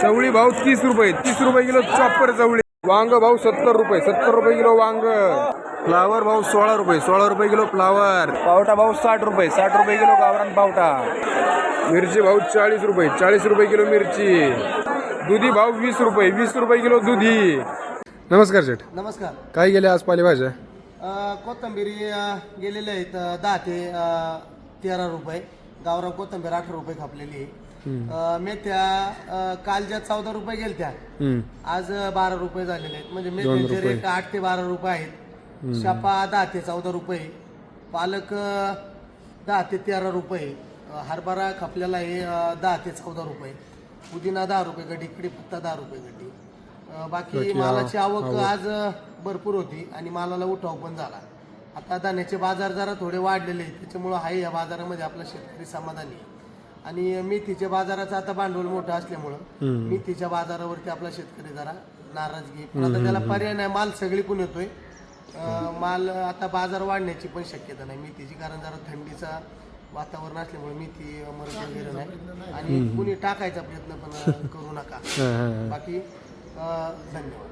चवळी भाव 30 रुपये, 30 रुपये किलो चॉपर चवळी. वांग भाव 70 रुपये, 70 रुपये किलो वांग. फ्लावर भाव 16 रुपये, 16 रुपये किलो फ्लावर. पावटा भाव 60 रुपये, 60 रुपये किलो गावरान पावटा. मिरची भाव 40 रुपये, 40 रुपये किलो मिरची. दुधी भाव 20 रुपये, 20 रुपये किलो दुधी. नमस्कार शेठ. नमस्कार. काय गेले आज पालेभाज्या? कोथंबीरी गेलेले आहेत 10 ते 13 रुपये. गावरान कोथंबीर 18 रुपये खापलेली आहे. मेथ्या कालच्या 14 रुपये गेलत्या, आज 12 रुपये झालेले आहेत. म्हणजे मेथ्याचे रेट 8 ते 12 रुपये आहेत. शापा 10 ते 14 रुपये, पालक 10 ते 13 रुपये, हरभरा खापलेला आहे 10 ते 14 रुपये, पुदिना 10 रुपये गड्डी, कडीपत्ता 10 रुपये गड्डी. बाकी मालाची आवक आज भरपूर होती आणि मालाला उठाव पण झाला. आता धान्याचे बाजार जरा थोडे वाढलेले आहेत, त्याच्यामुळं आहे या बाजारामध्ये आपला शेतकरी समाधानी आहे. आणि मेथीच्या बाजाराचं आता भांडवल मोठं असल्यामुळं मेथीच्या बाजारावरती आपला शेतकरी जरा नाराजगी. पण आता त्याला पर्याय नाही, माल सगळी पण येतोय. माल आता बाजार वाढण्याची पण शक्यता नाही मेथीची, कारण जरा थंडीचा वातावरण असल्यामुळे मेथी मरत वगैरे नाही. आणि कुणी टाकायचा प्रयत्न पण करू नका. बाकी धन्यवाद.